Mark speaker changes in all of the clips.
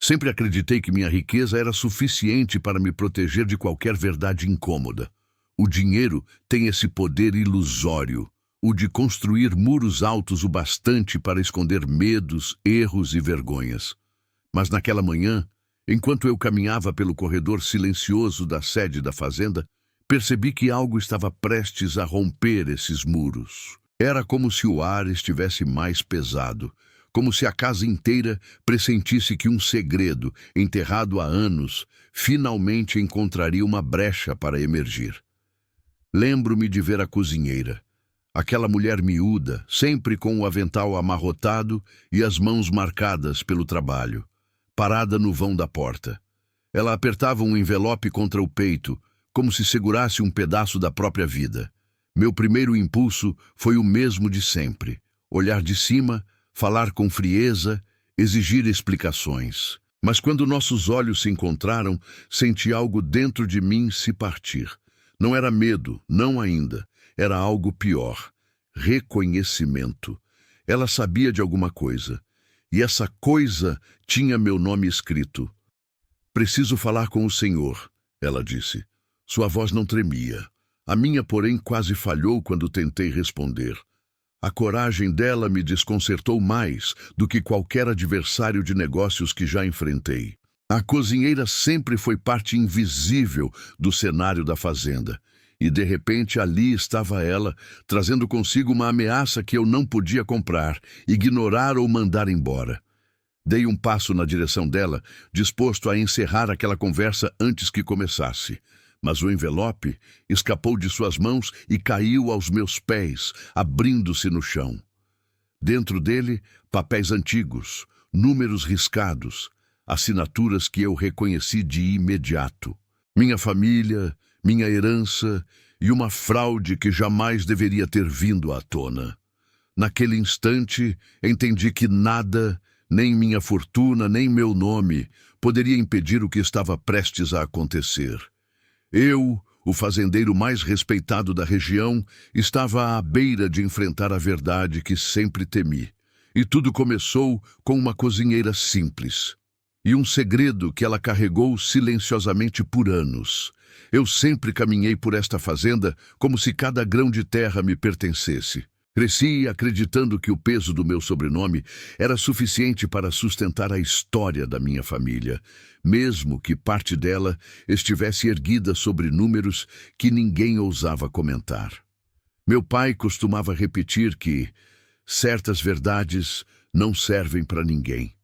Speaker 1: Sempre acreditei que minha riqueza era suficiente para me proteger de qualquer verdade incômoda. O dinheiro tem esse poder ilusório, o de construir muros altos o bastante para esconder medos, erros e vergonhas. Mas naquela manhã, enquanto eu caminhava pelo corredor silencioso da sede da fazenda, percebi que algo estava prestes a romper esses muros. Era como se o ar estivesse mais pesado, como se a casa inteira pressentisse que um segredo, enterrado há anos, finalmente encontraria uma brecha para emergir. Lembro-me de ver a cozinheira, aquela mulher miúda, sempre com o avental amarrotado e as mãos marcadas pelo trabalho, parada no vão da porta. Ela apertava um envelope contra o peito, como se segurasse um pedaço da própria vida. Meu primeiro impulso foi o mesmo de sempre: olhar de cima, falar com frieza, exigir explicações. Mas quando nossos olhos se encontraram, senti algo dentro de mim se partir. Não era medo, não ainda. Era algo pior: reconhecimento. Ela sabia de alguma coisa, e essa coisa tinha meu nome escrito. "Preciso falar com o senhor", ela disse. Sua voz não tremia. A minha, porém, quase falhou quando tentei responder. A coragem dela me desconcertou mais do que qualquer adversário de negócios que já enfrentei. A cozinheira sempre foi parte invisível do cenário da fazenda. E, de repente, ali estava ela, trazendo consigo uma ameaça que eu não podia comprar, ignorar ou mandar embora. Dei um passo na direção dela, disposto a encerrar aquela conversa antes que começasse. Mas o envelope escapou de suas mãos e caiu aos meus pés, abrindo-se no chão. Dentro dele, papéis antigos, números riscados, assinaturas que eu reconheci de imediato. Minha família, minha herança e uma fraude que jamais deveria ter vindo à tona. Naquele instante, entendi que nada, nem minha fortuna, nem meu nome, poderia impedir o que estava prestes a acontecer. Eu, o fazendeiro mais respeitado da região, estava à beira de enfrentar a verdade que sempre temi. E tudo começou com uma cozinheira simples. E um segredo que ela carregou silenciosamente por anos. Eu sempre caminhei por esta fazenda como se cada grão de terra me pertencesse. Cresci acreditando que o peso do meu sobrenome era suficiente para sustentar a história da minha família, mesmo que parte dela estivesse erguida sobre números que ninguém ousava comentar. Meu pai costumava repetir que certas verdades não servem para ninguém.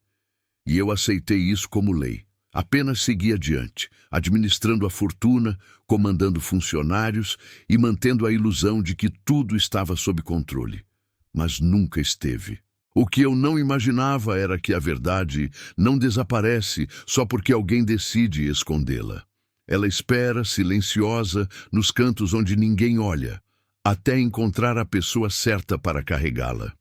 Speaker 1: E eu aceitei isso como lei. Apenas segui adiante, administrando a fortuna, comandando funcionários e mantendo a ilusão de que tudo estava sob controle. Mas nunca esteve. O que eu não imaginava era que a verdade não desaparece só porque alguém decide escondê-la. Ela espera, silenciosa, nos cantos onde ninguém olha, até encontrar a pessoa certa para carregá-la.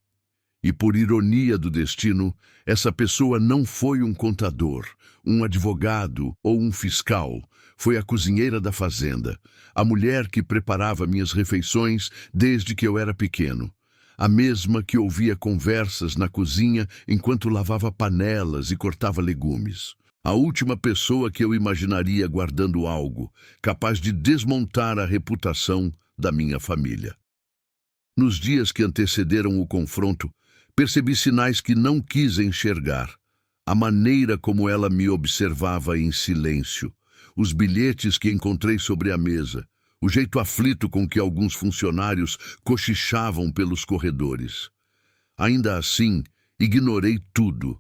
Speaker 1: E por ironia do destino, essa pessoa não foi um contador, um advogado ou um fiscal. Foi a cozinheira da fazenda, a mulher que preparava minhas refeições desde que eu era pequeno. A mesma que ouvia conversas na cozinha enquanto lavava panelas e cortava legumes. A última pessoa que eu imaginaria guardando algo, capaz de desmontar a reputação da minha família. Nos dias que antecederam o confronto, percebi sinais que não quis enxergar. A maneira como ela me observava em silêncio, os bilhetes que encontrei sobre a mesa, o jeito aflito com que alguns funcionários cochichavam pelos corredores. Ainda assim, ignorei tudo.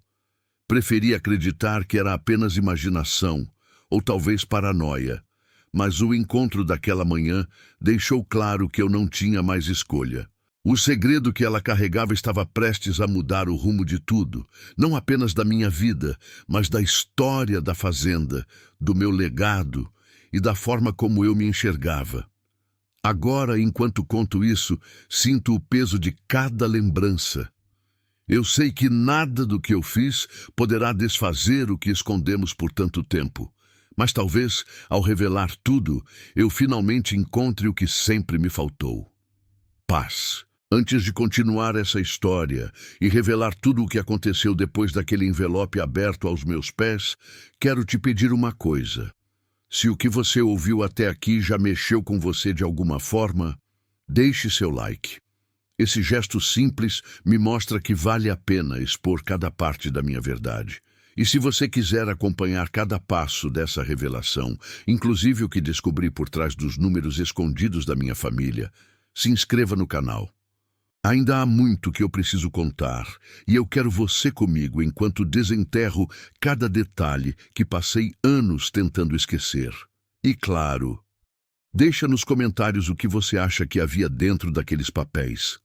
Speaker 1: Preferi acreditar que era apenas imaginação, ou talvez paranoia. Mas o encontro daquela manhã deixou claro que eu não tinha mais escolha. O segredo que ela carregava estava prestes a mudar o rumo de tudo, não apenas da minha vida, mas da história da fazenda, do meu legado e da forma como eu me enxergava. Agora, enquanto conto isso, sinto o peso de cada lembrança. Eu sei que nada do que eu fiz poderá desfazer o que escondemos por tanto tempo. Mas talvez, ao revelar tudo, eu finalmente encontre o que sempre me faltou: paz. Antes de continuar essa história e revelar tudo o que aconteceu depois daquele envelope aberto aos meus pés, quero te pedir uma coisa. Se o que você ouviu até aqui já mexeu com você de alguma forma, deixe seu like. Esse gesto simples me mostra que vale a pena expor cada parte da minha verdade. E se você quiser acompanhar cada passo dessa revelação, inclusive o que descobri por trás dos números escondidos da minha família, se inscreva no canal. Ainda há muito que eu preciso contar, e eu quero você comigo enquanto desenterro cada detalhe que passei anos tentando esquecer. E claro, deixa nos comentários o que você acha que havia dentro daqueles papéis.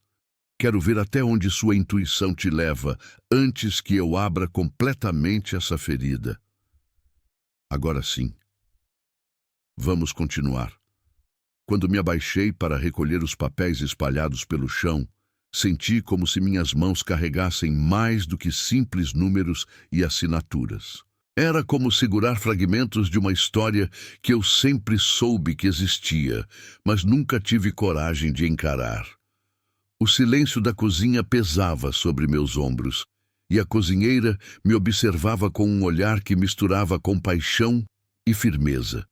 Speaker 1: Quero ver até onde sua intuição te leva antes que eu abra completamente essa ferida. Agora sim, vamos continuar. Quando me abaixei para recolher os papéis espalhados pelo chão, senti como se minhas mãos carregassem mais do que simples números e assinaturas. Era como segurar fragmentos de uma história que eu sempre soube que existia, mas nunca tive coragem de encarar. O silêncio da cozinha pesava sobre meus ombros, e a cozinheira me observava com um olhar que misturava compaixão e firmeza.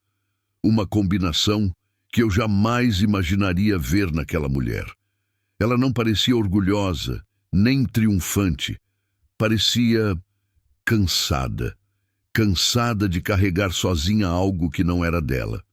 Speaker 1: Uma combinação que eu jamais imaginaria ver naquela mulher. Ela não parecia orgulhosa, nem triunfante. Parecia cansada. Cansada de carregar sozinha algo que não era dela.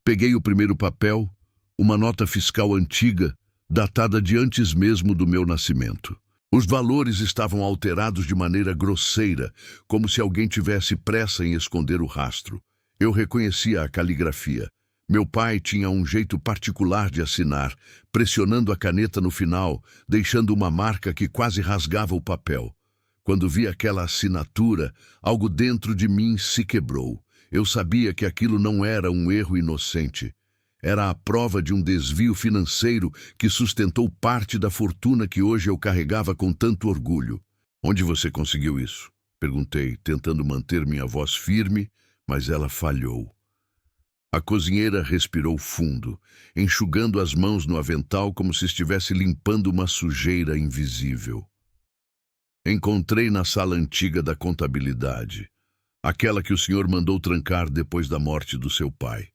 Speaker 1: Peguei o primeiro papel, uma nota fiscal antiga, datada de antes mesmo do meu nascimento. Os valores estavam alterados de maneira grosseira, como se alguém tivesse pressa em esconder o rastro. Eu reconhecia a caligrafia. Meu pai tinha um jeito particular de assinar, pressionando a caneta no final, deixando uma marca que quase rasgava o papel. Quando vi aquela assinatura, algo dentro de mim se quebrou. Eu sabia que aquilo não era um erro inocente. Era a prova de um desvio financeiro que sustentou parte da fortuna que hoje eu carregava com tanto orgulho. Onde você conseguiu isso? Perguntei, tentando manter minha voz firme, mas ela falhou. A cozinheira respirou fundo, enxugando as mãos no avental como se estivesse limpando uma sujeira invisível. Encontrei na sala antiga da contabilidade, aquela que o senhor mandou trancar depois da morte do seu pai.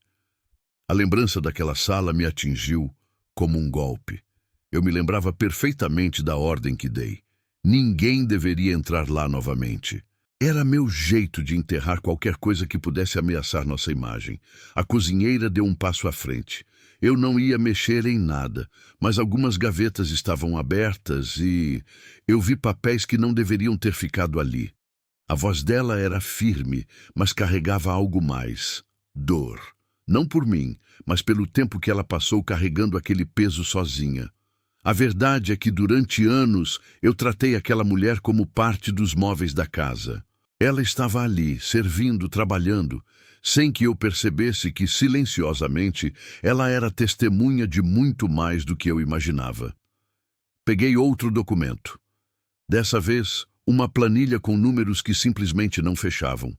Speaker 1: A lembrança daquela sala me atingiu como um golpe. Eu me lembrava perfeitamente da ordem que dei. Ninguém deveria entrar lá novamente. Era meu jeito de enterrar qualquer coisa que pudesse ameaçar nossa imagem. A cozinheira deu um passo à frente. Eu não ia mexer em nada, mas algumas gavetas estavam abertas e eu vi papéis que não deveriam ter ficado ali. A voz dela era firme, mas carregava algo mais: dor. Não por mim, mas pelo tempo que ela passou carregando aquele peso sozinha. A verdade é que durante anos eu tratei aquela mulher como parte dos móveis da casa. Ela estava ali, servindo, trabalhando, sem que eu percebesse que, silenciosamente, ela era testemunha de muito mais do que eu imaginava. Peguei outro documento. Dessa vez, uma planilha com números que simplesmente não fechavam.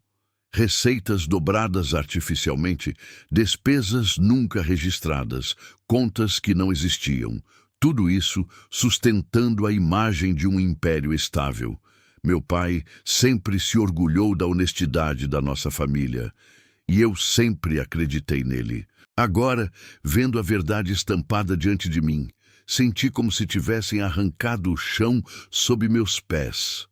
Speaker 1: Receitas dobradas artificialmente, despesas nunca registradas, contas que não existiam. Tudo isso sustentando a imagem de um império estável. Meu pai sempre se orgulhou da honestidade da nossa família, e eu sempre acreditei nele. Agora, vendo a verdade estampada diante de mim, senti como se tivessem arrancado o chão sob meus pés.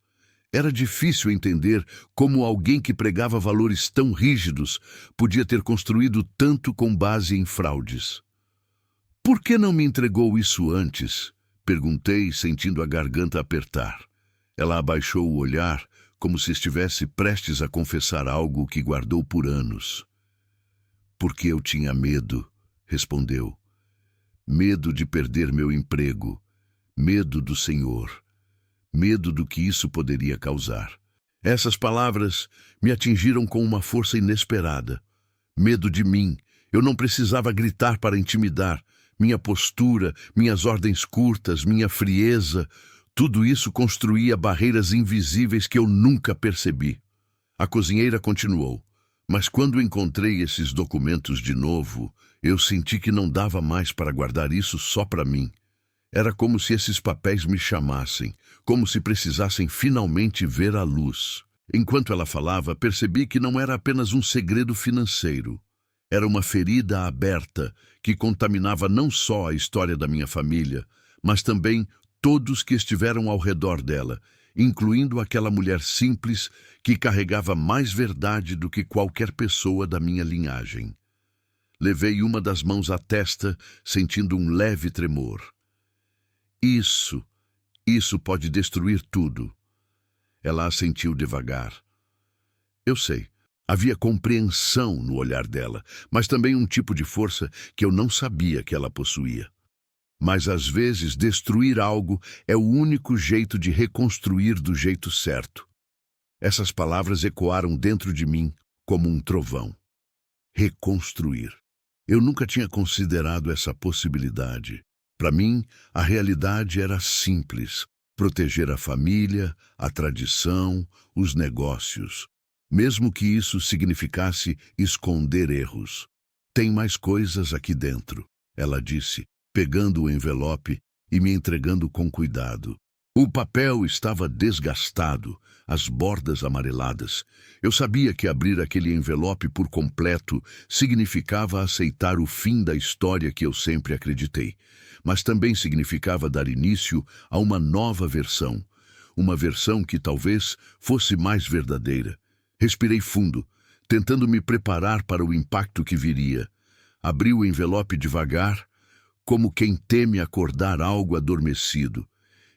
Speaker 1: Era difícil entender como alguém que pregava valores tão rígidos podia ter construído tanto com base em fraudes. Por que não me entregou isso antes? Perguntei, sentindo a garganta apertar. Ela abaixou o olhar, como se estivesse prestes a confessar algo que guardou por anos. Porque eu tinha medo, respondeu. Medo de perder meu emprego, medo do Senhor, medo do que isso poderia causar. Essas palavras me atingiram com uma força inesperada. Medo de mim. Eu não precisava gritar para intimidar. Minha postura, minhas ordens curtas, minha frieza, tudo isso construía barreiras invisíveis que eu nunca percebi. A cozinheira continuou. Mas quando encontrei esses documentos de novo, eu senti que não dava mais para guardar isso só para mim. Era como se esses papéis me chamassem, como se precisassem finalmente ver a luz. Enquanto ela falava, percebi que não era apenas um segredo financeiro. Era uma ferida aberta que contaminava não só a história da minha família, mas também todos que estiveram ao redor dela, incluindo aquela mulher simples que carregava mais verdade do que qualquer pessoa da minha linhagem. Levei uma das mãos à testa, sentindo um leve tremor. Isso pode destruir tudo. Ela assentiu devagar. Eu sei. Havia compreensão no olhar dela, mas também um tipo de força que eu não sabia que ela possuía. Mas às vezes destruir algo é o único jeito de reconstruir do jeito certo. Essas palavras ecoaram dentro de mim como um trovão. Reconstruir. Eu nunca tinha considerado essa possibilidade. Para mim, a realidade era simples: proteger a família, a tradição, os negócios. Mesmo que isso significasse esconder erros. Tem mais coisas aqui dentro, ela disse, pegando o envelope e me entregando com cuidado. O papel estava desgastado, as bordas amareladas. Eu sabia que abrir aquele envelope por completo significava aceitar o fim da história que eu sempre acreditei, mas também significava dar início a uma nova versão, uma versão que talvez fosse mais verdadeira. Respirei fundo, tentando me preparar para o impacto que viria. Abri o envelope devagar, como quem teme acordar algo adormecido.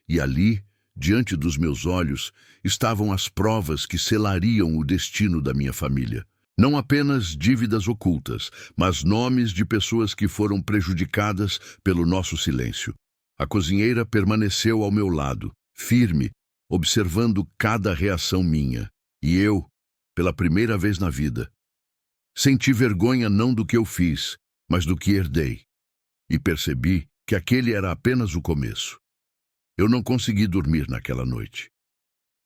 Speaker 1: E ali, diante dos meus olhos, estavam as provas que selariam o destino da minha família. Não apenas dívidas ocultas, mas nomes de pessoas que foram prejudicadas pelo nosso silêncio. A cozinheira permaneceu ao meu lado, firme, observando cada reação minha. E eu, pela primeira vez na vida, senti vergonha não do que eu fiz, mas do que herdei. E percebi que aquele era apenas o começo. Eu não consegui dormir naquela noite.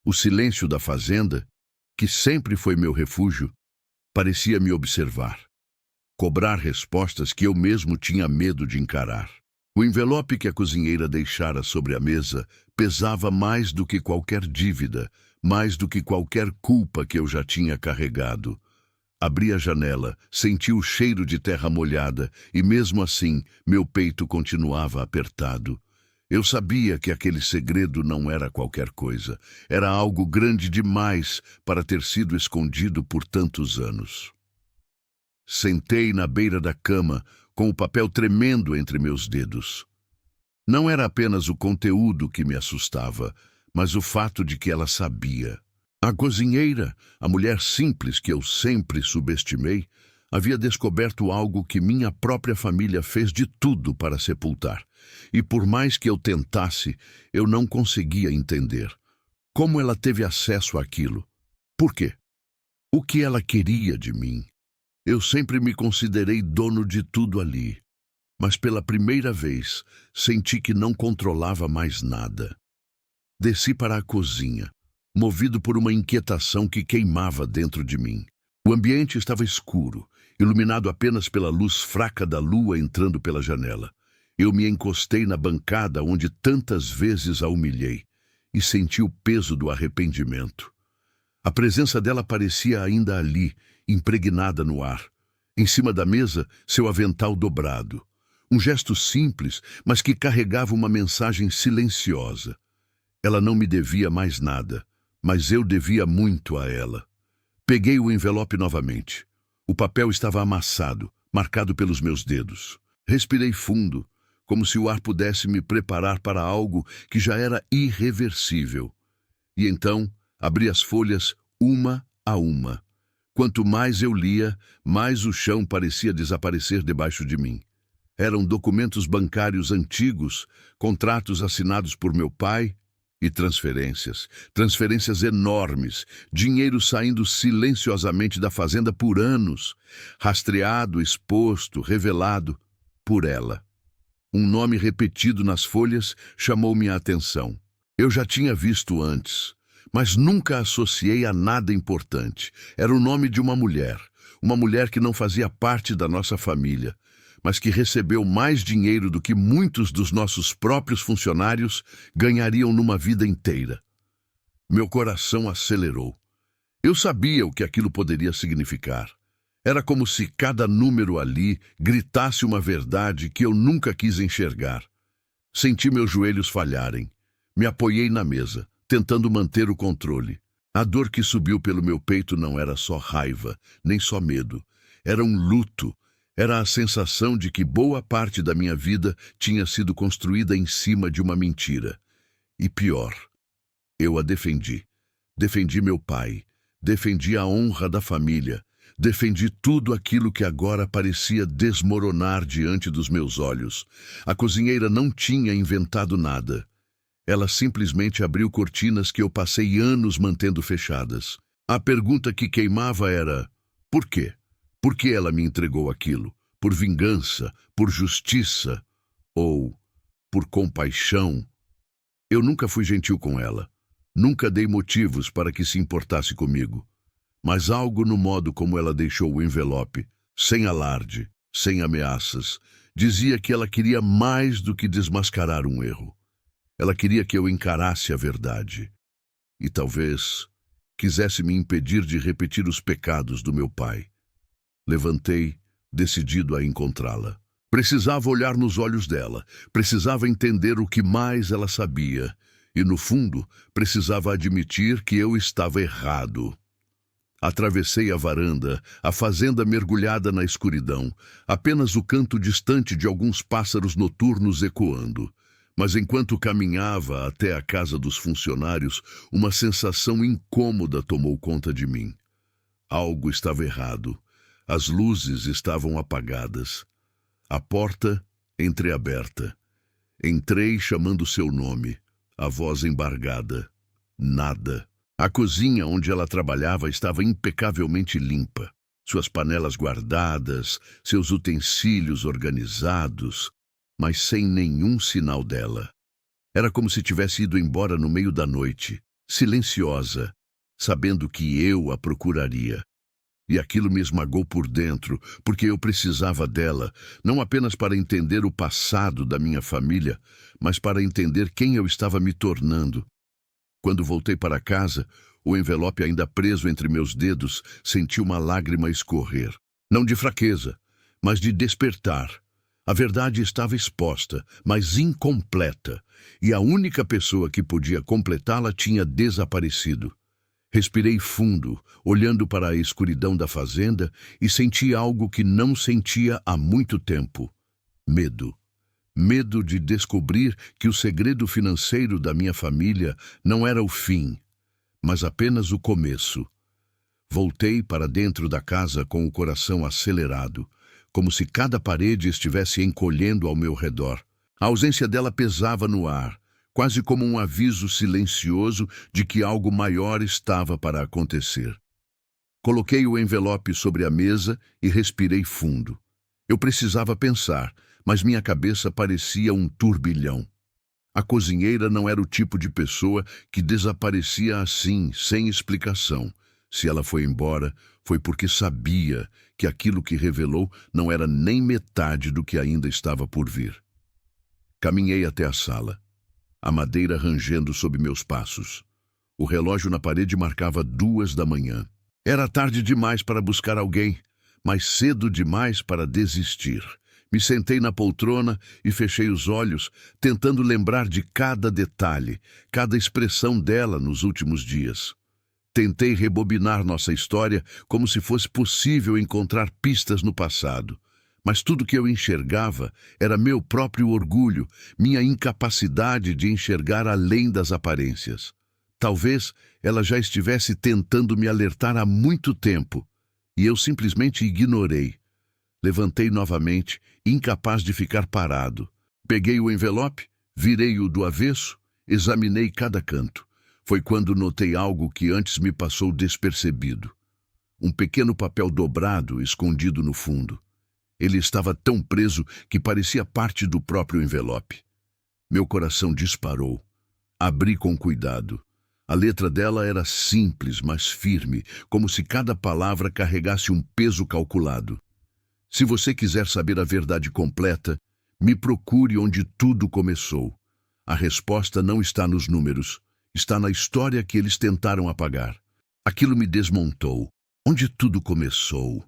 Speaker 1: O silêncio da fazenda, que sempre foi meu refúgio, parecia me observar, cobrar respostas que eu mesmo tinha medo de encarar. O envelope que a cozinheira deixara sobre a mesa pesava mais do que qualquer dívida, mais do que qualquer culpa que eu já tinha carregado. Abri a janela, senti o cheiro de terra molhada e, mesmo assim, meu peito continuava apertado. Eu sabia que aquele segredo não era qualquer coisa. Era algo grande demais para ter sido escondido por tantos anos. Sentei na beira da cama, com o papel tremendo entre meus dedos. Não era apenas o conteúdo que me assustava, mas o fato de que ela sabia. A cozinheira, a mulher simples que eu sempre subestimei, havia descoberto algo que minha própria família fez de tudo para sepultar. E por mais que eu tentasse, eu não conseguia entender. Como ela teve acesso àquilo? Por quê? O que ela queria de mim? Eu sempre me considerei dono de tudo ali. Mas pela primeira vez, senti que não controlava mais nada. Desci para a cozinha, movido por uma inquietação que queimava dentro de mim. O ambiente estava escuro, iluminado apenas pela luz fraca da lua entrando pela janela. Eu me encostei na bancada onde tantas vezes a humilhei e senti o peso do arrependimento. A presença dela parecia ainda ali, impregnada no ar. Em cima da mesa, seu avental dobrado. Um gesto simples, mas que carregava uma mensagem silenciosa. Ela não me devia mais nada, mas eu devia muito a ela. Peguei o envelope novamente. O papel estava amassado, marcado pelos meus dedos. Respirei fundo, como se o ar pudesse me preparar para algo que já era irreversível. E então, abri as folhas uma a uma. Quanto mais eu lia, mais o chão parecia desaparecer debaixo de mim. Eram documentos bancários antigos, contratos assinados por meu pai e transferências enormes, dinheiro saindo silenciosamente da fazenda por anos, rastreado, exposto, revelado por ela. Um nome repetido nas folhas chamou minha atenção. Eu já tinha visto antes, mas nunca associei a nada importante. Era o nome de uma mulher que não fazia parte da nossa família, mas que recebeu mais dinheiro do que muitos dos nossos próprios funcionários ganhariam numa vida inteira. Meu coração acelerou. Eu sabia o que aquilo poderia significar. Era como se cada número ali gritasse uma verdade que eu nunca quis enxergar. Senti meus joelhos falharem. Me apoiei na mesa, tentando manter o controle. A dor que subiu pelo meu peito não era só raiva, nem só medo. Era um luto. Era a sensação de que boa parte da minha vida tinha sido construída em cima de uma mentira. E pior, eu a defendi. Defendi meu pai. Defendi a honra da família. Defendi tudo aquilo que agora parecia desmoronar diante dos meus olhos. A cozinheira não tinha inventado nada. Ela simplesmente abriu cortinas que eu passei anos mantendo fechadas. A pergunta que queimava era: por quê? Por que ela me entregou aquilo? Por vingança? Por justiça? Ou por compaixão? Eu nunca fui gentil com ela. Nunca dei motivos para que se importasse comigo. Mas algo no modo como ela deixou o envelope, sem alarde, sem ameaças, dizia que ela queria mais do que desmascarar um erro. Ela queria que eu encarasse a verdade. E talvez quisesse me impedir de repetir os pecados do meu pai. Levantei, decidido a encontrá-la. Precisava olhar nos olhos dela, precisava entender o que mais ela sabia. E, no fundo, precisava admitir que eu estava errado. Atravessei a varanda, a fazenda mergulhada na escuridão, apenas o canto distante de alguns pássaros noturnos ecoando. Mas enquanto caminhava até a casa dos funcionários, uma sensação incômoda tomou conta de mim. Algo estava errado. As luzes estavam apagadas. A porta entreaberta. Entrei chamando seu nome. A voz embargada. Nada. A cozinha onde ela trabalhava estava impecavelmente limpa. Suas panelas guardadas, seus utensílios organizados, mas sem nenhum sinal dela. Era como se tivesse ido embora no meio da noite, silenciosa, sabendo que eu a procuraria. E aquilo me esmagou por dentro, porque eu precisava dela, não apenas para entender o passado da minha família, mas para entender quem eu estava me tornando. Quando voltei para casa, o envelope ainda preso entre meus dedos, senti uma lágrima escorrer. Não de fraqueza, mas de despertar. A verdade estava exposta, mas incompleta, e a única pessoa que podia completá-la tinha desaparecido. Respirei fundo, olhando para a escuridão da fazenda, e senti algo que não sentia há muito tempo: medo. Medo de descobrir que o segredo financeiro da minha família não era o fim, mas apenas o começo. Voltei para dentro da casa com o coração acelerado, como se cada parede estivesse encolhendo ao meu redor. A ausência dela pesava no ar, quase como um aviso silencioso de que algo maior estava para acontecer. Coloquei o envelope sobre a mesa e respirei fundo. Eu precisava pensar, mas minha cabeça parecia um turbilhão. A cozinheira não era o tipo de pessoa que desaparecia assim, sem explicação. Se ela foi embora, foi porque sabia que aquilo que revelou não era nem metade do que ainda estava por vir. Caminhei até a sala, a madeira rangendo sob meus passos. O relógio na parede marcava 2 da manhã. Era tarde demais para buscar alguém, mas cedo demais para desistir. Me sentei na poltrona e fechei os olhos, tentando lembrar de cada detalhe, cada expressão dela nos últimos dias. Tentei rebobinar nossa história como se fosse possível encontrar pistas no passado. Mas tudo que eu enxergava era meu próprio orgulho, minha incapacidade de enxergar além das aparências. Talvez ela já estivesse tentando me alertar há muito tempo, e eu simplesmente ignorei. Levantei novamente, incapaz de ficar parado. Peguei o envelope, virei-o do avesso, examinei cada canto. Foi quando notei algo que antes me passou despercebido. Um pequeno papel dobrado escondido no fundo. Ele estava tão preso que parecia parte do próprio envelope. Meu coração disparou. Abri com cuidado. A letra dela era simples, mas firme, como se cada palavra carregasse um peso calculado. Se você quiser saber a verdade completa, me procure onde tudo começou. A resposta não está nos números, está na história que eles tentaram apagar. Aquilo me desmontou. Onde tudo começou?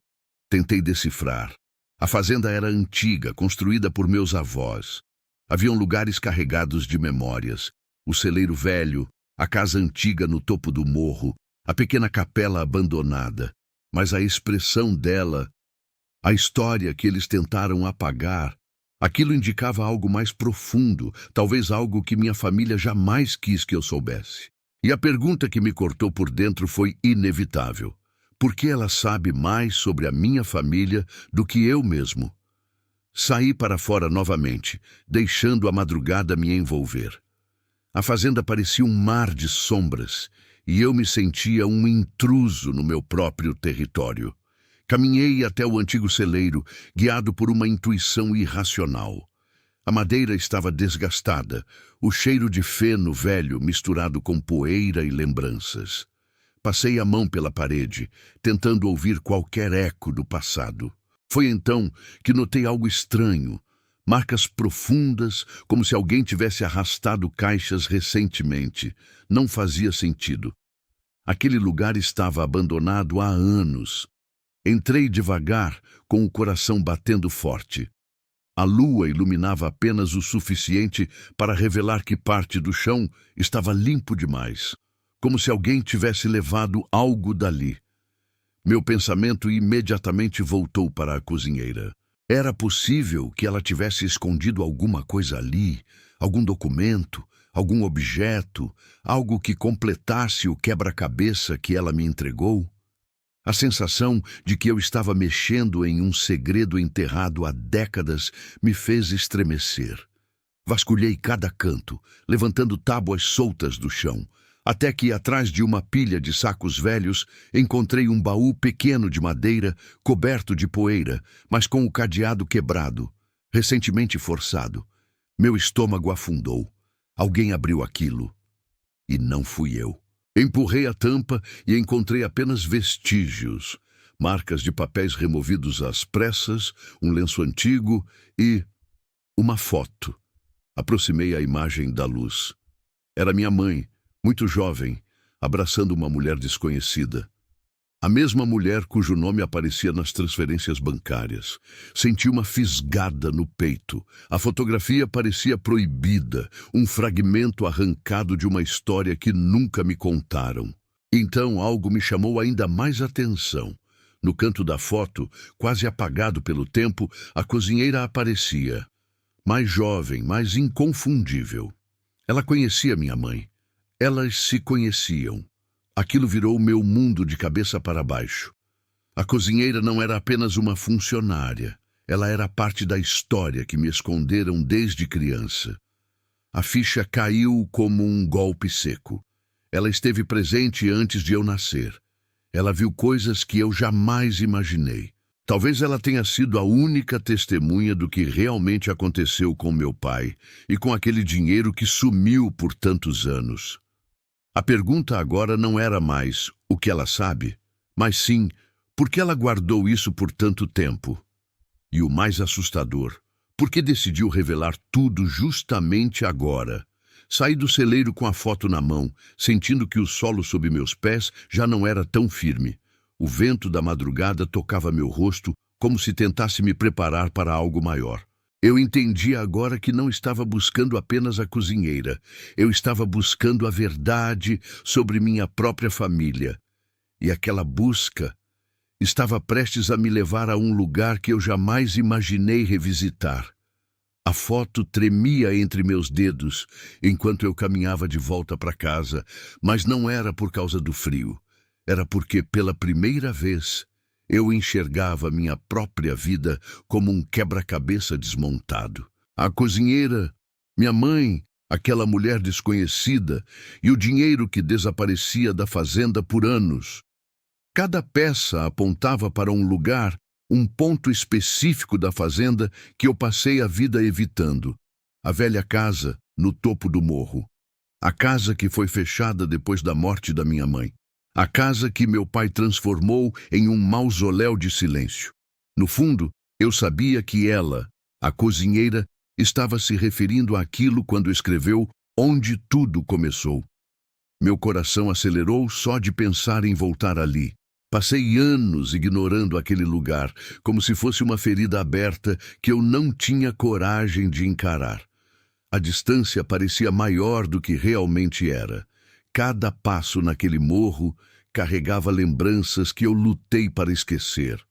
Speaker 1: Tentei decifrar. A fazenda era antiga, construída por meus avós. Haviam lugares carregados de memórias. O celeiro velho, a casa antiga no topo do morro, a pequena capela abandonada. Mas a expressão dela, a história que eles tentaram apagar, aquilo indicava algo mais profundo, talvez algo que minha família jamais quis que eu soubesse. E a pergunta que me cortou por dentro foi inevitável. Por que ela sabe mais sobre a minha família do que eu mesmo? Saí para fora novamente, deixando a madrugada me envolver. A fazenda parecia um mar de sombras, e eu me sentia um intruso no meu próprio território. Caminhei até o antigo celeiro, guiado por uma intuição irracional. A madeira estava desgastada, o cheiro de feno velho misturado com poeira e lembranças. Passei a mão pela parede, tentando ouvir qualquer eco do passado. Foi então que notei algo estranho, marcas profundas, como se alguém tivesse arrastado caixas recentemente. Não fazia sentido. Aquele lugar estava abandonado há anos. Entrei devagar, com o coração batendo forte. A lua iluminava apenas o suficiente para revelar que parte do chão estava limpo demais, como se alguém tivesse levado algo dali. Meu pensamento imediatamente voltou para a cozinheira. Era possível que ela tivesse escondido alguma coisa ali, algum documento, algum objeto, algo que completasse o quebra-cabeça que ela me entregou? A sensação de que eu estava mexendo em um segredo enterrado há décadas me fez estremecer. Vasculhei cada canto, levantando tábuas soltas do chão, até que, atrás de uma pilha de sacos velhos, encontrei um baú pequeno de madeira, coberto de poeira, mas com o cadeado quebrado, recentemente forçado. Meu estômago afundou. Alguém abriu aquilo. E não fui eu. Empurrei a tampa e encontrei apenas vestígios, marcas de papéis removidos às pressas, um lenço antigo e uma foto. Aproximei a imagem da luz. Era minha mãe, muito jovem, abraçando uma mulher desconhecida. A mesma mulher cujo nome aparecia nas transferências bancárias. Senti uma fisgada no peito. A fotografia parecia proibida, um fragmento arrancado de uma história que nunca me contaram. Então algo me chamou ainda mais atenção. No canto da foto, quase apagado pelo tempo, a cozinheira aparecia. Mais jovem, mais inconfundível. Ela conhecia minha mãe. Elas se conheciam. Aquilo virou meu mundo de cabeça para baixo. A cozinheira não era apenas uma funcionária. Ela era parte da história que me esconderam desde criança. A ficha caiu como um golpe seco. Ela esteve presente antes de eu nascer. Ela viu coisas que eu jamais imaginei. Talvez ela tenha sido a única testemunha do que realmente aconteceu com meu pai e com aquele dinheiro que sumiu por tantos anos. A pergunta agora não era mais o que ela sabe, mas sim por que ela guardou isso por tanto tempo. E o mais assustador, por que decidiu revelar tudo justamente agora? Saí do celeiro com a foto na mão, sentindo que o solo sob meus pés já não era tão firme. O vento da madrugada tocava meu rosto como se tentasse me preparar para algo maior. Eu entendia agora que não estava buscando apenas a cozinheira. Eu estava buscando a verdade sobre minha própria família. E aquela busca estava prestes a me levar a um lugar que eu jamais imaginei revisitar. A foto tremia entre meus dedos enquanto eu caminhava de volta para casa, mas não era por causa do frio. Era porque, pela primeira vez, eu enxergava minha própria vida como um quebra-cabeça desmontado. A cozinheira, minha mãe, aquela mulher desconhecida e o dinheiro que desaparecia da fazenda por anos. Cada peça apontava para um lugar, um ponto específico da fazenda que eu passei a vida evitando. A velha casa no topo do morro. A casa que foi fechada depois da morte da minha mãe. A casa que meu pai transformou em um mausoléu de silêncio. No fundo, Eu sabia que ela, a cozinheira, estava se referindo àquilo quando escreveu Onde Tudo Começou. Meu coração acelerou só de pensar em voltar ali. Passei anos ignorando aquele lugar, como se fosse uma ferida aberta que eu não tinha coragem de encarar. A distância parecia maior do que realmente era. Cada passo naquele morro carregava lembranças que eu lutei para esquecer.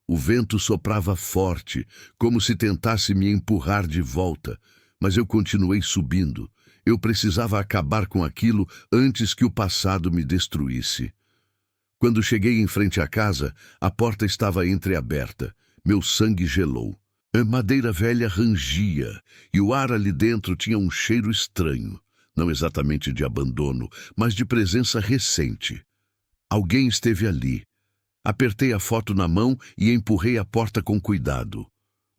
Speaker 1: O vento soprava forte, como se tentasse me empurrar de volta, mas eu continuei subindo. Eu precisava acabar com aquilo antes que o passado me destruísse. Quando cheguei em frente à casa, a porta estava entreaberta. Meu sangue gelou. A madeira velha rangia, e o ar ali dentro tinha um cheiro estranho. Não exatamente de abandono, mas de presença recente. Alguém esteve ali. Apertei a foto na mão e empurrei a porta com cuidado.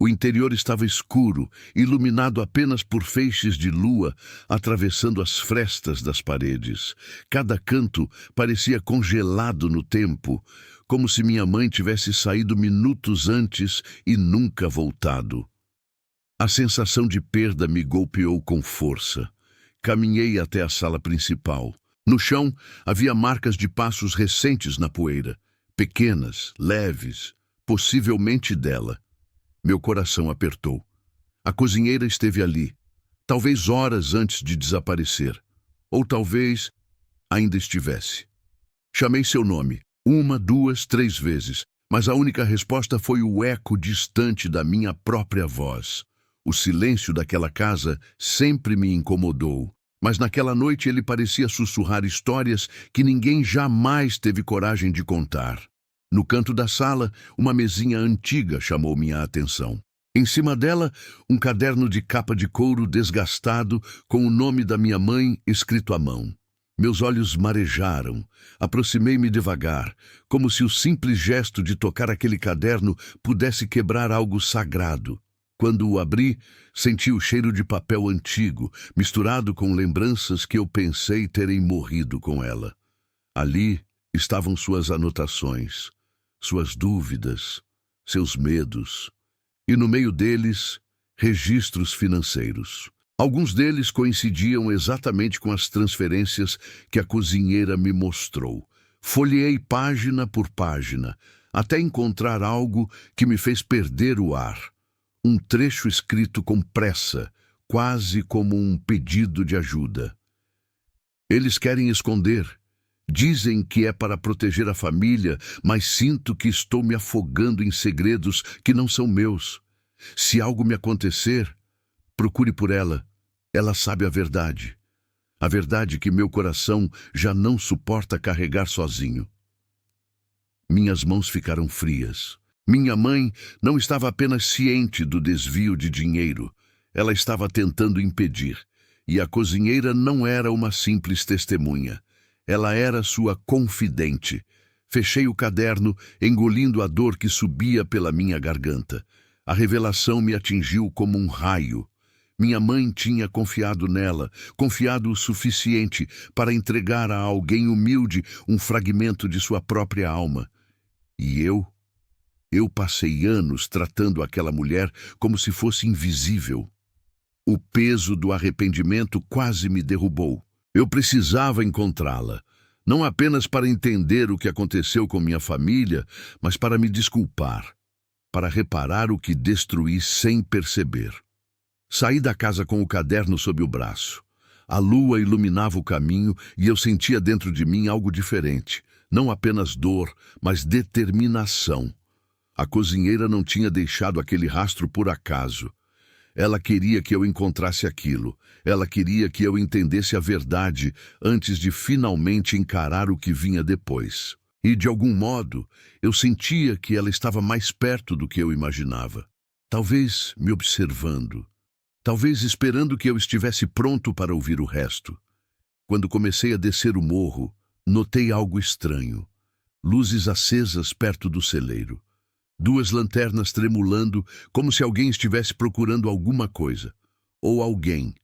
Speaker 1: O interior estava escuro, iluminado apenas por feixes de lua atravessando as frestas das paredes. Cada canto parecia congelado no tempo, como se minha mãe tivesse saído minutos antes e nunca voltado. A sensação de perda me golpeou com força. Caminhei até a sala principal. No chão havia marcas de passos recentes na poeira, pequenas, leves, possivelmente dela. Meu coração apertou. A cozinheira esteve ali, talvez horas antes de desaparecer. Ou talvez ainda estivesse. Chamei seu nome, 1, 2, 3 vezes, mas a única resposta foi o eco distante da minha própria voz. O silêncio daquela casa sempre me incomodou, mas naquela noite ele parecia sussurrar histórias que ninguém jamais teve coragem de contar. No canto da sala, uma mesinha antiga chamou minha atenção. Em cima dela, um caderno de capa de couro desgastado com o nome da minha mãe escrito à mão. Meus olhos marejaram. Aproximei-me devagar, como se o simples gesto de tocar aquele caderno pudesse quebrar algo sagrado. Quando o abri, senti o cheiro de papel antigo, misturado com lembranças que eu pensei terem morrido com ela. Ali estavam suas anotações, suas dúvidas, seus medos, e no meio deles, registros financeiros. Alguns deles coincidiam exatamente com as transferências que a cozinheira me mostrou. Folheei página por página, até encontrar algo que me fez perder o ar. Um trecho escrito com pressa, quase como um pedido de ajuda. Eles querem esconder. Dizem que é para proteger a família, mas sinto que estou me afogando em segredos que não são meus. Se algo me acontecer, procure por ela. Ela sabe a verdade. A verdade que meu coração já não suporta carregar sozinho. Minhas mãos ficaram frias. Minha mãe não estava apenas ciente do desvio de dinheiro. Ela estava tentando impedir. E a cozinheira não era uma simples testemunha. Ela era sua confidente. Fechei o caderno, engolindo a dor que subia pela minha garganta. A revelação me atingiu como um raio. Minha mãe tinha confiado nela, confiado o suficiente para entregar a alguém humilde um fragmento de sua própria alma. E eu passei anos tratando aquela mulher como se fosse invisível. O peso do arrependimento quase me derrubou. Eu precisava encontrá-la, não apenas para entender o que aconteceu com minha família, mas para me desculpar, para reparar o que destruí sem perceber. Saí da casa com o caderno sob o braço. A lua iluminava o caminho e eu sentia dentro de mim algo diferente, não apenas dor, mas determinação. A cozinheira não tinha deixado aquele rastro por acaso. Ela queria que eu encontrasse aquilo. Ela queria que eu entendesse a verdade antes de finalmente encarar o que vinha depois. E, de algum modo, eu sentia que ela estava mais perto do que eu imaginava. Talvez me observando. Talvez esperando que eu estivesse pronto para ouvir o resto. Quando comecei a descer o morro, notei algo estranho. Luzes acesas perto do celeiro. 2 lanternas tremulando, como se alguém estivesse procurando alguma coisa. Ou alguém.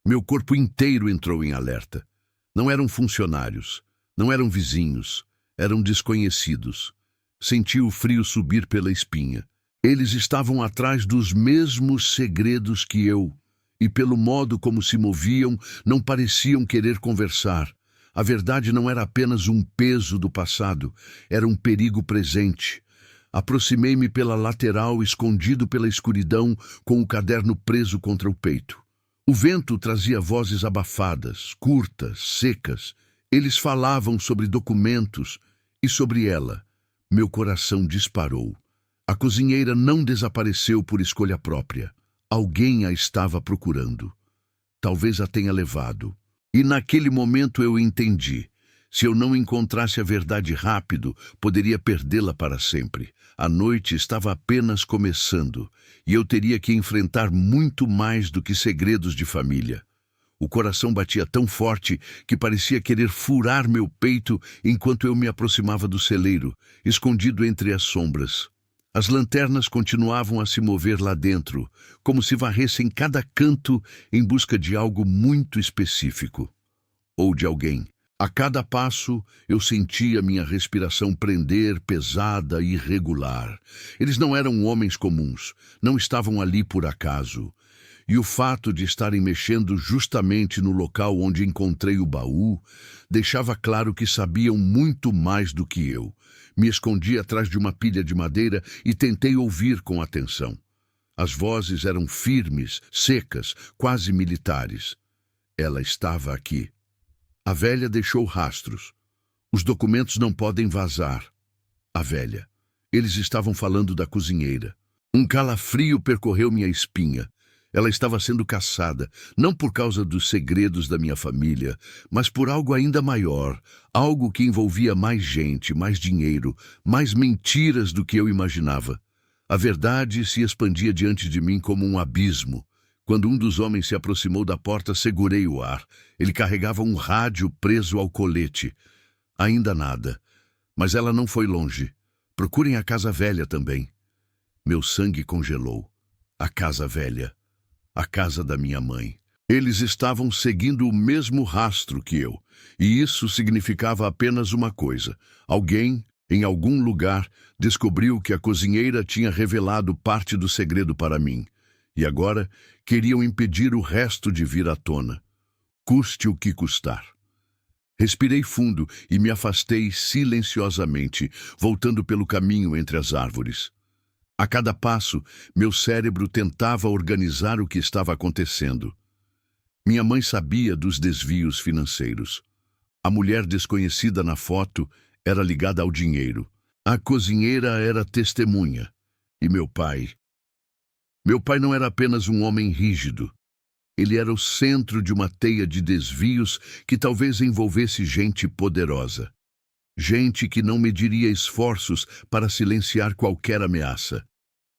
Speaker 1: Meu corpo inteiro entrou em alerta. Não eram funcionários, não eram vizinhos, eram desconhecidos. Senti o frio subir pela espinha. Eles estavam atrás dos mesmos segredos que eu, e pelo modo como se moviam, não pareciam querer conversar. A verdade não era apenas um peso do passado, era um perigo presente. Aproximei-me pela lateral, escondido pela escuridão, com o caderno preso contra o peito. O vento trazia vozes abafadas, curtas, secas. Eles falavam sobre documentos e sobre ela. Meu coração disparou. A cozinheira não desapareceu por escolha própria. Alguém a estava procurando. Talvez a tenha levado. E naquele momento eu entendi. Se eu não encontrasse a verdade rápido, poderia perdê-la para sempre. A noite estava apenas começando, e eu teria que enfrentar muito mais do que segredos de família. O coração batia tão forte que parecia querer furar meu peito enquanto eu me aproximava do celeiro, escondido entre as sombras. As lanternas continuavam a se mover lá dentro, como se varressem cada canto em busca de algo muito específico. Ou de alguém. A cada passo, eu sentia minha respiração prender, pesada e irregular. Eles não eram homens comuns, não estavam ali por acaso. E o fato de estarem mexendo justamente no local onde encontrei o baú deixava claro que sabiam muito mais do que eu. Me escondi atrás de uma pilha de madeira e tentei ouvir com atenção. As vozes eram firmes, secas, quase militares. Ela estava aqui. A velha deixou rastros. Os documentos não podem vazar. A velha. Eles estavam falando da cozinheira. Um calafrio percorreu minha espinha. Ela estava sendo caçada, não por causa dos segredos da minha família, mas por algo ainda maior, algo que envolvia mais gente, mais dinheiro, mais mentiras do que eu imaginava. A verdade se expandia diante de mim como um abismo. Quando um dos homens se aproximou da porta, segurei o ar. Ele carregava um rádio preso ao colete. Ainda nada. Mas ela não foi longe. Procurem a casa velha também. Meu sangue congelou. A casa velha. A casa da minha mãe. Eles estavam seguindo o mesmo rastro que eu. E isso significava apenas uma coisa. Alguém, em algum lugar, descobriu que a cozinheira tinha revelado parte do segredo para mim. E agora queriam impedir o resto de vir à tona. Custe o que custar. Respirei fundo e me afastei silenciosamente, voltando pelo caminho entre as árvores. A cada passo, meu cérebro tentava organizar o que estava acontecendo. Minha mãe sabia dos desvios financeiros. A mulher desconhecida na foto era ligada ao dinheiro. A cozinheira era testemunha. E meu pai... Meu pai não era apenas um homem rígido. Ele era o centro de uma teia de desvios que talvez envolvesse gente poderosa. Gente que não mediria esforços para silenciar qualquer ameaça.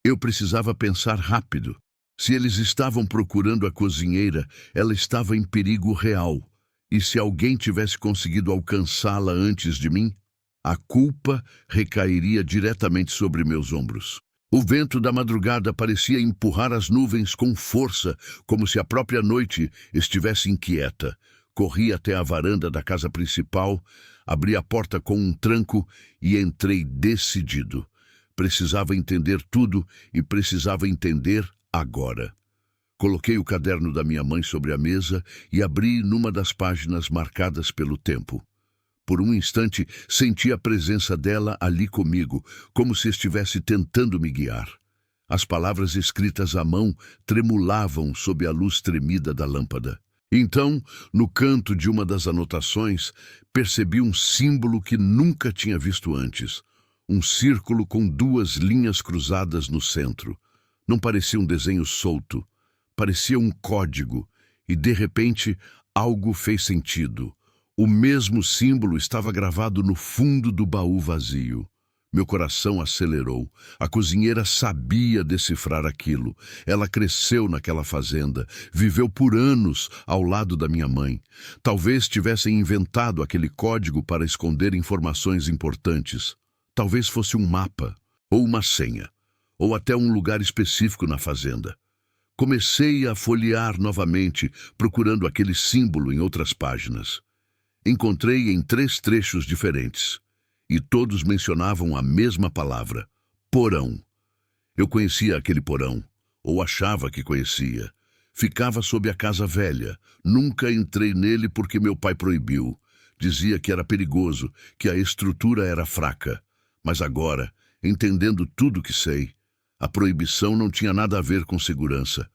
Speaker 1: Eu precisava pensar rápido. Se eles estavam procurando a cozinheira, ela estava em perigo real. E se alguém tivesse conseguido alcançá-la antes de mim, a culpa recairia diretamente sobre meus ombros. O vento da madrugada parecia empurrar as nuvens com força, como se a própria noite estivesse inquieta. Corri até a varanda da casa principal, abri a porta com um tranco e entrei decidido. Precisava entender tudo e precisava entender agora. Coloquei o caderno da minha mãe sobre a mesa e abri numa das páginas marcadas pelo tempo. Por um instante, senti a presença dela ali comigo, como se estivesse tentando me guiar. As palavras escritas à mão tremulavam sob a luz tremida da lâmpada. Então, no canto de uma das anotações, percebi um símbolo que nunca tinha visto antes. Um círculo com duas linhas cruzadas no centro. Não parecia um desenho solto. Parecia um código. E, de repente, algo fez sentido. O mesmo símbolo estava gravado no fundo do baú vazio. Meu coração acelerou. A cozinheira sabia decifrar aquilo. Ela cresceu naquela fazenda, viveu por anos ao lado da minha mãe. Talvez tivessem inventado aquele código para esconder informações importantes. Talvez fosse um mapa, ou uma senha, ou até um lugar específico na fazenda. Comecei a folhear novamente, procurando aquele símbolo em outras páginas. Encontrei em 3 trechos diferentes, e todos mencionavam a mesma palavra: porão. Eu conhecia aquele porão, ou achava que conhecia. Ficava sob a casa velha. Nunca entrei nele porque meu pai proibiu. Dizia que era perigoso, que a estrutura era fraca. Mas agora, entendendo tudo que sei, a proibição não tinha nada a ver com segurança.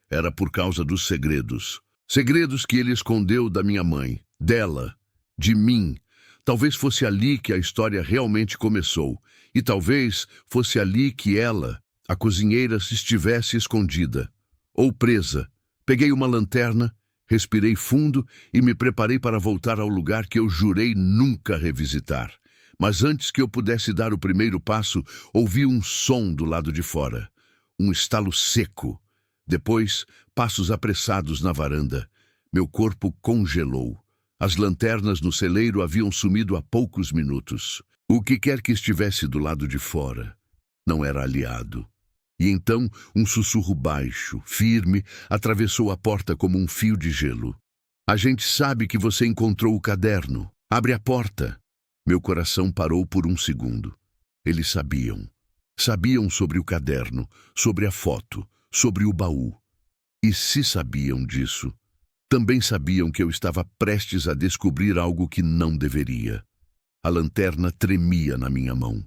Speaker 1: Era por causa dos segredos. Segredos que ele escondeu da minha mãe, dela, de mim. Talvez fosse ali que a história realmente começou. E talvez fosse ali que ela, a cozinheira, se estivesse escondida. Ou presa. Peguei uma lanterna, respirei fundo e me preparei para voltar ao lugar que eu jurei nunca revisitar. Mas antes que eu pudesse dar o primeiro passo, ouvi um som do lado de fora. Um estalo seco. Depois, passos apressados na varanda. Meu corpo congelou. As lanternas no celeiro haviam sumido há poucos minutos. O que quer que estivesse do lado de fora não era aliado. E então, um sussurro baixo, firme, atravessou a porta como um fio de gelo. A gente sabe que você encontrou o caderno. Abre a porta. Meu coração parou por um segundo. Eles sabiam. Sabiam sobre o caderno, sobre a foto, sobre o baú. E se sabiam disso, também sabiam que eu estava prestes a descobrir algo que não deveria. A lanterna tremia na minha mão.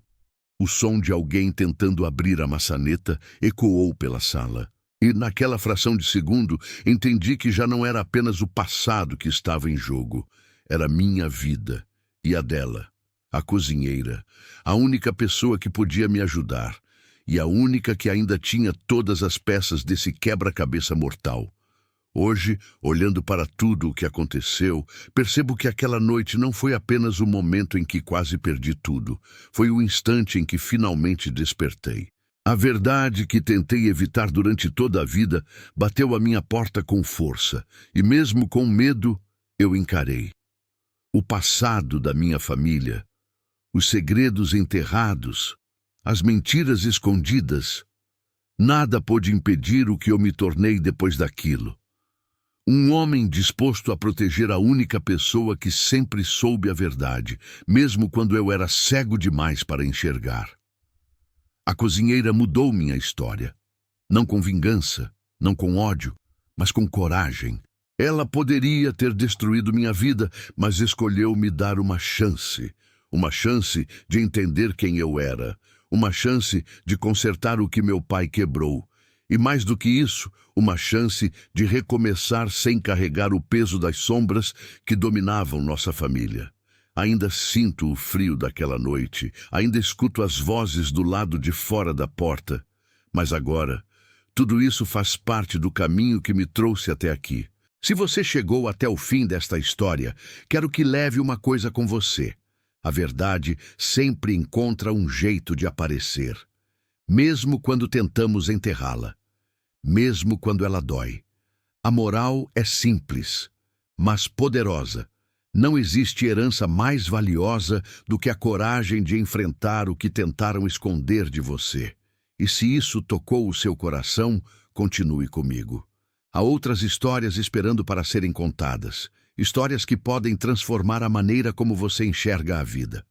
Speaker 1: O som de alguém tentando abrir a maçaneta ecoou pela sala. E naquela fração de segundo, entendi que já não era apenas o passado que estava em jogo. Era minha vida e a dela, a cozinheira, a única pessoa que podia me ajudar e a única que ainda tinha todas as peças desse quebra-cabeça mortal. Hoje, olhando para tudo o que aconteceu, percebo que aquela noite não foi apenas o momento em que quase perdi tudo. Foi o instante em que finalmente despertei. A verdade que tentei evitar durante toda a vida bateu à minha porta com força, e mesmo com medo, eu encarei. O passado da minha família, os segredos enterrados, as mentiras escondidas. Nada pôde impedir o que eu me tornei depois daquilo. Um homem disposto a proteger a única pessoa que sempre soube a verdade, mesmo quando eu era cego demais para enxergar. A cozinheira mudou minha história. Não com vingança, não com ódio, mas com coragem. Ela poderia ter destruído minha vida, mas escolheu me dar uma chance. Uma chance de entender quem eu era. Uma chance de consertar o que meu pai quebrou. E mais do que isso, uma chance de recomeçar sem carregar o peso das sombras que dominavam nossa família. Ainda sinto o frio daquela noite, ainda escuto as vozes do lado de fora da porta. Mas agora, tudo isso faz parte do caminho que me trouxe até aqui. Se você chegou até o fim desta história, quero que leve uma coisa com você. A verdade sempre encontra um jeito de aparecer, mesmo quando tentamos enterrá-la. Mesmo quando ela dói. A moral é simples, mas poderosa. Não existe herança mais valiosa do que a coragem de enfrentar o que tentaram esconder de você. E se isso tocou o seu coração, continue comigo. Há outras histórias esperando para serem contadas. Histórias que podem transformar a maneira como você enxerga a vida.